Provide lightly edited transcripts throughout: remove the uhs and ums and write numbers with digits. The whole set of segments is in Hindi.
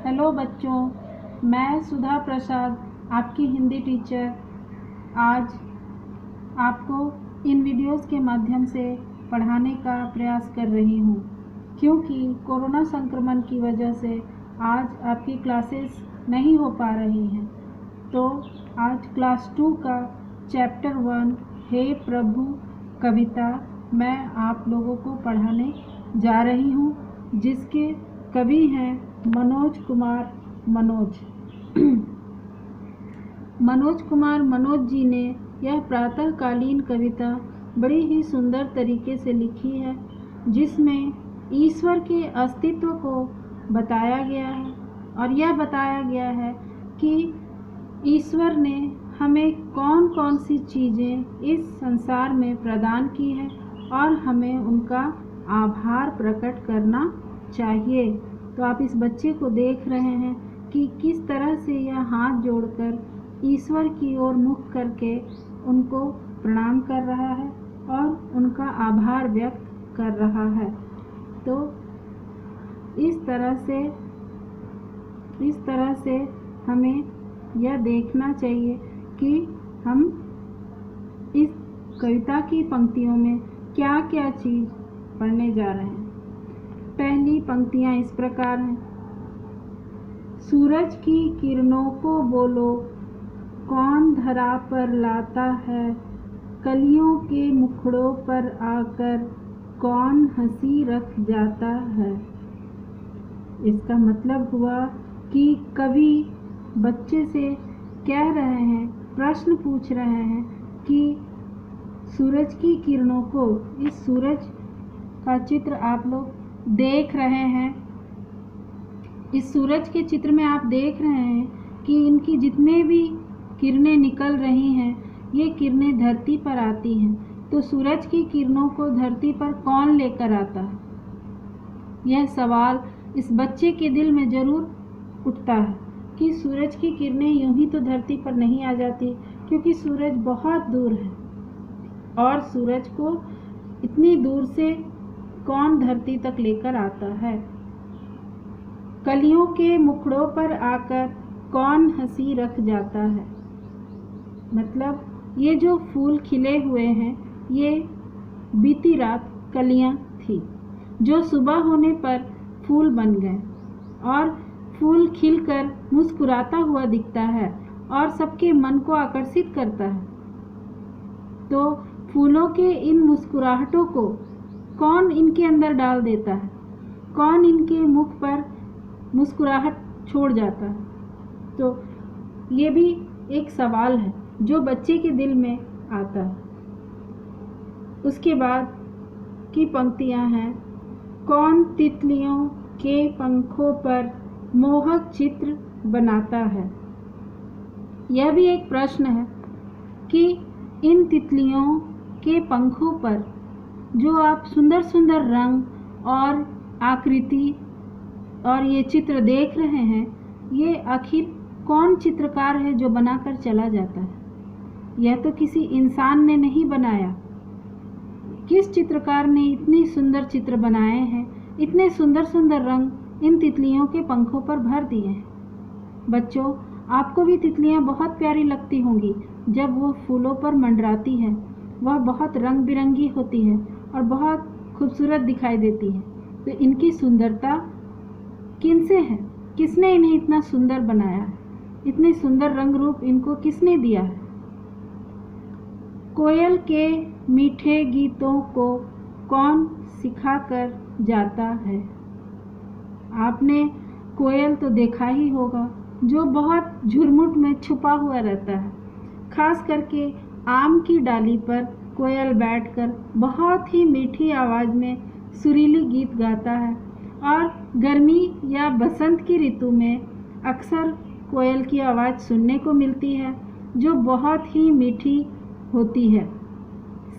हेलो बच्चों, मैं सुधा प्रसाद आपकी हिंदी टीचर आज आपको इन वीडियोस के माध्यम से पढ़ाने का प्रयास कर रही हूँ, क्योंकि कोरोना संक्रमण की वजह से आज आपकी क्लासेस नहीं हो पा रही हैं। तो आज क्लास 2 का चैप्टर 1 हे प्रभु कविता मैं आप लोगों को पढ़ाने जा रही हूँ, जिसके कवि हैं मनोज कुमार मनोज कुमार जी ने यह प्रातःकालीन कविता बड़ी ही सुंदर तरीके से लिखी है, जिसमें ईश्वर के अस्तित्व को बताया गया है और यह बताया गया है कि ईश्वर ने हमें कौन कौन सी चीज़ें इस संसार में प्रदान की हैं और हमें उनका आभार प्रकट करना चाहिए। तो आप इस बच्चे को देख रहे हैं कि किस तरह से यह हाथ जोड़कर ईश्वर की ओर मुख करके उनको प्रणाम कर रहा है और उनका आभार व्यक्त कर रहा है। तो इस तरह से हमें यह देखना चाहिए कि हम इस कविता की पंक्तियों में क्या क्या चीज़ पढ़ने जा रहे हैं। पहली पंक्तियाँ इस प्रकार हैं। सूरज की किरणों को बोलो, कौन धरा पर लाता है, कलियों के मुखड़ों पर आकर कौन हंसी रख जाता है। इसका मतलब हुआ कि कवि बच्चे से कह रहे हैं, प्रश्न पूछ रहे हैं कि सूरज की किरणों को, इस सूरज का चित्र आप लोग देख रहे हैं। इस सूरज के चित्र में आप देख रहे हैं कि इनकी जितने भी किरणें निकल रही हैं, ये किरणें धरती पर आती हैं। तो सूरज की किरणों को धरती पर कौन लेकर आता है, यह सवाल इस बच्चे के दिल में ज़रूर उठता है कि सूरज की किरणें यूं ही तो धरती पर नहीं आ जाती, क्योंकि सूरज बहुत दूर है और सूरज को इतनी दूर से कौन धरती तक लेकर आता है। कलियों के मुखड़ों पर आकर कौन हंसी रख जाता है। मतलब ये जो फूल खिले हुए हैं, ये बीती रात कलियां थी जो सुबह होने पर फूल बन गए और फूल खिलकर मुस्कुराता हुआ दिखता है और सबके मन को आकर्षित करता है। तो फूलों के इन मुस्कुराहटों को कौन इनके अंदर डाल देता है, कौन इनके मुख पर मुस्कुराहट छोड़ जाता है। तो ये भी एक सवाल है जो बच्चे के दिल में आता है। उसके बाद की पंक्तियां हैं, कौन तितलियों के पंखों पर मोहक चित्र बनाता है। यह भी एक प्रश्न है कि इन तितलियों के पंखों पर जो आप सुंदर सुंदर रंग और आकृति और ये चित्र देख रहे हैं, ये आखिर कौन चित्रकार है जो बनाकर चला जाता है। यह तो किसी इंसान ने नहीं बनाया। किस चित्रकार ने इतनी सुंदर चित्र बनाए हैं, इतने सुंदर सुंदर रंग इन तितलियों के पंखों पर भर दिए हैं। बच्चों, आपको भी तितलियां बहुत प्यारी लगती होंगी जब वो फूलों पर मंडराती हैं। वह बहुत रंग बिरंगी होती है और बहुत खूबसूरत दिखाई देती है। तो इनकी सुंदरता किनसे है, किसने इन्हें इतना सुंदर बनाया है, इतने सुंदर रंग रूप इनको किसने दिया है। कोयल के मीठे गीतों को कौन सिखा कर जाता है। आपने कोयल तो देखा ही होगा, जो बहुत झुरमुट में छुपा हुआ रहता है। खास करके आम की डाली पर कोयल बैठकर बहुत ही मीठी आवाज़ में सुरीली गीत गाता है और गर्मी या बसंत की ऋतु में अक्सर कोयल की आवाज़ सुनने को मिलती है, जो बहुत ही मीठी होती है।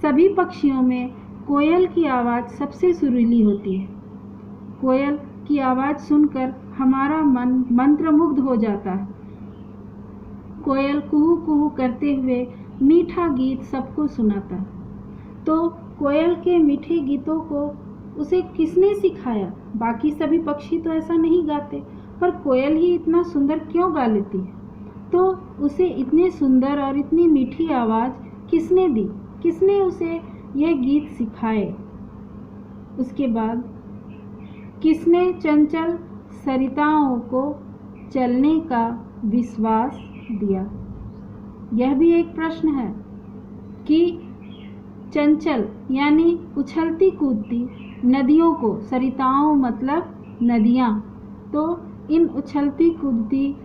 सभी पक्षियों में कोयल की आवाज़ सबसे सुरीली होती है। कोयल की आवाज़ सुनकर हमारा मन मंत्रमुग्ध हो जाता है। कोयल कुहू कुहू करते हुए मीठा गीत सबको सुनाता है। तो कोयल के मीठे गीतों को उसे किसने सिखाया। बाकी सभी पक्षी तो ऐसा नहीं गाते पर कोयल ही इतना सुंदर क्यों गा लेती है? तो उसे इतनी सुंदर और इतनी मीठी आवाज़ किसने दी? किसने उसे यह गीत सिखाए? उसके बाद किसने चंचल सरिताओं को चलने का विश्वास दिया? यह भी एक प्रश्न है कि चंचल यानी उछलती कूदती नदियों को, सरिताओं मतलब नदियाँ, तो इन उछलती कूदती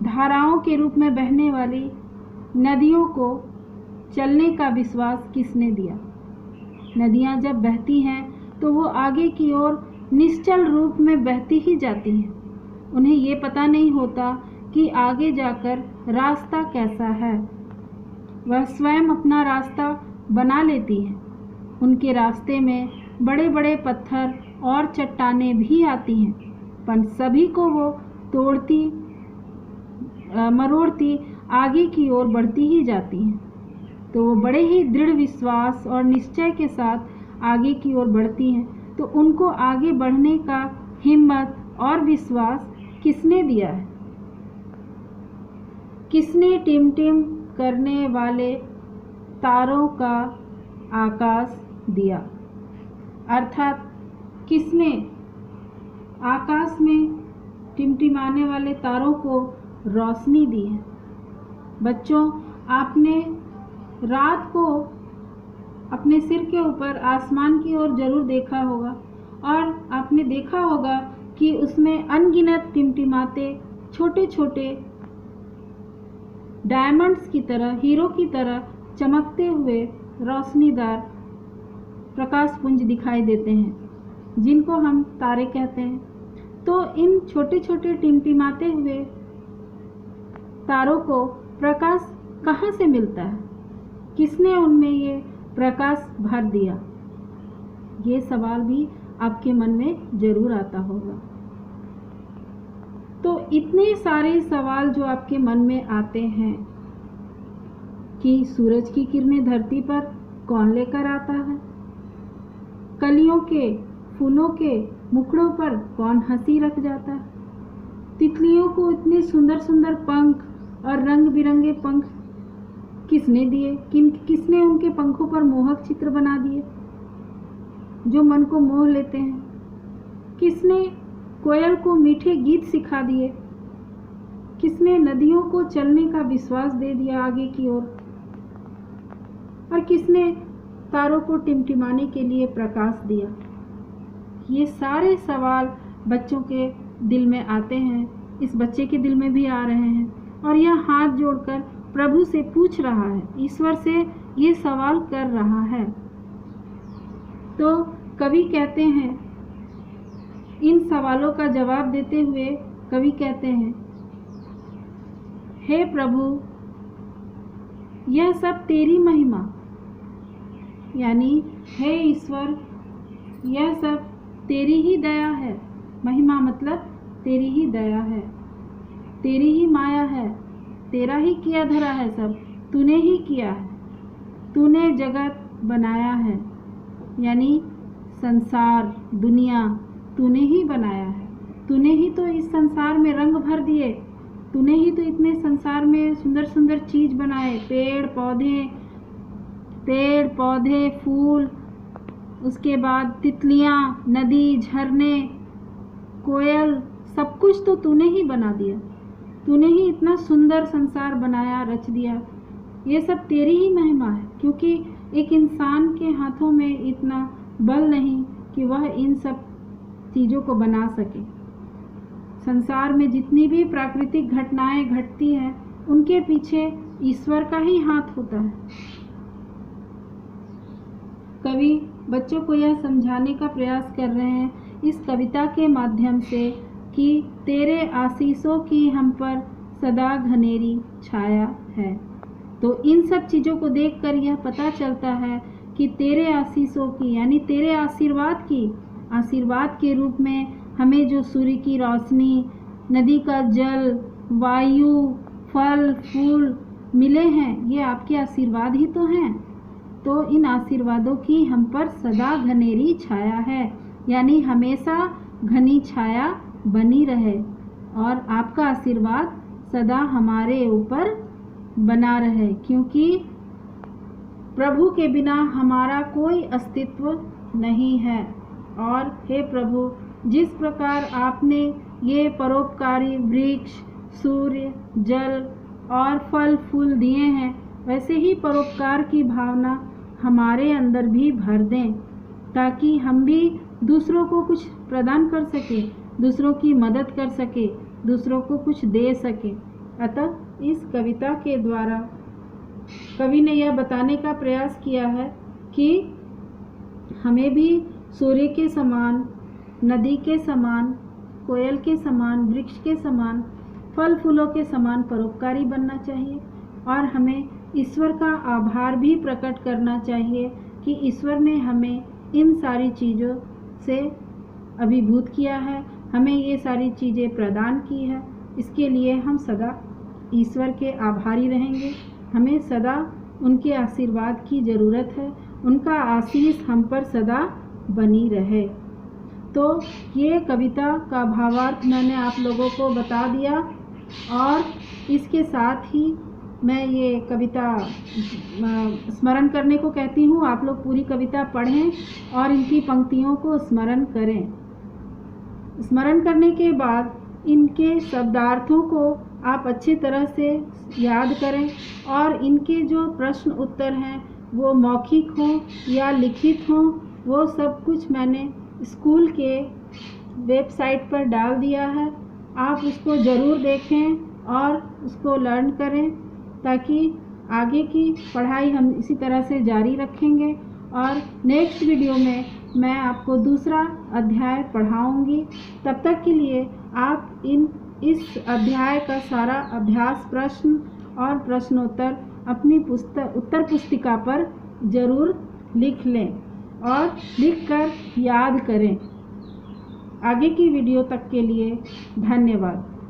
धाराओं के रूप में बहने वाली नदियों को चलने का विश्वास किसने दिया? नदियाँ जब बहती हैं तो वो आगे की ओर निश्चल रूप में बहती ही जाती हैं। उन्हें ये पता नहीं होता कि आगे जाकर रास्ता कैसा है। वह स्वयं अपना रास्ता बना लेती हैं। उनके रास्ते में बड़े बड़े पत्थर और चट्टानें भी आती हैं, पर सभी को वो तोड़ती मरोड़ती आगे की ओर बढ़ती ही जाती हैं। तो वो बड़े ही दृढ़ विश्वास और निश्चय के साथ आगे की ओर बढ़ती हैं। तो उनको आगे बढ़ने का हिम्मत और विश्वास किसने दिया है? किसने टिमटिम करने वाले तारों का आकाश दिया? अर्थात किसने आकाश में टिमटिमाने वाले तारों को रोशनी दी है? बच्चों, आपने रात को अपने सिर के ऊपर आसमान की ओर जरूर देखा होगा और आपने देखा होगा कि उसमें अनगिनत टिमटिमाते छोटे छोटे डायमंड्स की तरह, हीरो की तरह चमकते हुए रोशनीदार प्रकाश पुंज दिखाई देते हैं, जिनको हम तारे कहते हैं। तो इन छोटे छोटे टिमटिमाते हुए तारों को प्रकाश कहाँ से मिलता है? किसने उनमें ये प्रकाश भर दिया? ये सवाल भी आपके मन में जरूर आता होगा। तो इतने सारे सवाल जो आपके मन में आते हैं कि सूरज की किरणें धरती पर कौन लेकर आता है? कलियों के, फूलों के मुखड़ों पर कौन हंसी रख जाता है? तितलियों को इतने सुंदर सुंदर पंख और रंग बिरंगे पंख किसने दिए? किसने उनके पंखों पर मोहक चित्र बना दिए जो मन को मोह लेते हैं? किसने कोयल को मीठे गीत सिखा दिए? किसने नदियों को चलने का विश्वास दे दिया आगे की ओर? और किसने तारों को टिमटिमाने के लिए प्रकाश दिया? ये सारे सवाल बच्चों के दिल में आते हैं, इस बच्चे के दिल में भी आ रहे हैं और यह हाथ जोड़कर प्रभु से पूछ रहा है, ईश्वर से ये सवाल कर रहा है। तो कवि कहते हैं, इन सवालों का जवाब देते हुए कवि कहते हैं, हे प्रभु, यह सब तेरी महिमा, यानी हे ईश्वर, यह सब तेरी ही दया है। महिमा मतलब तेरी ही दया है, तेरी ही माया है, तेरा ही किया धरा है, सब तूने ही किया है। तूने जगत बनाया है, यानी संसार, दुनिया तूने ही बनाया है। तूने ही तो इस संसार में रंग भर दिए, तूने ही तो इतने संसार में सुंदर सुंदर चीज बनाए, पेड़ पौधे, फूल, उसके बाद तितलियाँ, नदी, झरने, कोयल, सब कुछ तो तूने ही बना दिया। तूने ही इतना सुंदर संसार बनाया, रच दिया। ये सब तेरी ही महिमा है, क्योंकि एक इंसान के हाथों में इतना बल नहीं कि वह इन सब चीज़ों को बना सके। संसार में जितनी भी प्राकृतिक घटनाएं घटती हैं, उनके पीछे ईश्वर का ही हाथ होता है। कवि बच्चों को यह समझाने का प्रयास कर रहे हैं इस कविता के माध्यम से कि तेरे आशीषों की हम पर सदा घनेरी छाया है। तो इन सब चीज़ों को देखकर यह पता चलता है कि तेरे आशीषों की, यानी तेरे आशीर्वाद के रूप में हमें जो सूर्य की रोशनी, नदी का जल, वायु, फल फूल मिले हैं, ये आपके आशीर्वाद ही तो हैं। तो इन आशीर्वादों की हम पर सदा घनेरी छाया है, यानी हमेशा घनी छाया बनी रहे। और आपका आशीर्वाद सदा हमारे ऊपर बना रहे, क्योंकि प्रभु के बिना हमारा कोई अस्तित्व नहीं है। और हे प्रभु, जिस प्रकार आपने ये परोपकारी वृक्ष, सूर्य, जल और फल फूल दिए हैं, वैसे ही परोपकार की भावना हमारे अंदर भी भर दें, ताकि हम भी दूसरों को कुछ प्रदान कर सके, दूसरों की मदद कर सके, दूसरों को कुछ दे सके। अतः इस कविता के द्वारा कवि ने यह बताने का प्रयास किया है कि हमें भी सूर्य के समान, नदी के समान, कोयल के समान, वृक्ष के समान, फल फूलों के समान परोपकारी बनना चाहिए। और हमें ईश्वर का आभार भी प्रकट करना चाहिए कि ईश्वर ने हमें इन सारी चीज़ों से अभिभूत किया है, हमें ये सारी चीज़ें प्रदान की है। इसके लिए हम सदा ईश्वर के आभारी रहेंगे। हमें सदा उनके आशीर्वाद की ज़रूरत है, उनका आशीष हम पर सदा बनी रहे। तो ये कविता का भावार्थ मैंने आप लोगों को बता दिया, और इसके साथ ही मैं ये कविता स्मरण करने को कहती हूँ। आप लोग पूरी कविता पढ़ें और इनकी पंक्तियों को स्मरण करें। स्मरण करने के बाद इनके शब्दार्थों को आप अच्छी तरह से याद करें, और इनके जो प्रश्न उत्तर हैं वो मौखिक हों या लिखित हों, वो सब कुछ मैंने स्कूल के वेबसाइट पर डाल दिया है। आप उसको ज़रूर देखें और उसको लर्न करें, ताकि आगे की पढ़ाई हम इसी तरह से जारी रखेंगे। और नेक्स्ट वीडियो में मैं आपको दूसरा अध्याय पढ़ाऊंगी। तब तक के लिए आप इस अध्याय का सारा अभ्यास प्रश्न और प्रश्नोत्तर अपनी उत्तर पुस्तिका पर ज़रूर लिख लें और लिखकर याद करें। आगे की वीडियो तक के लिए धन्यवाद।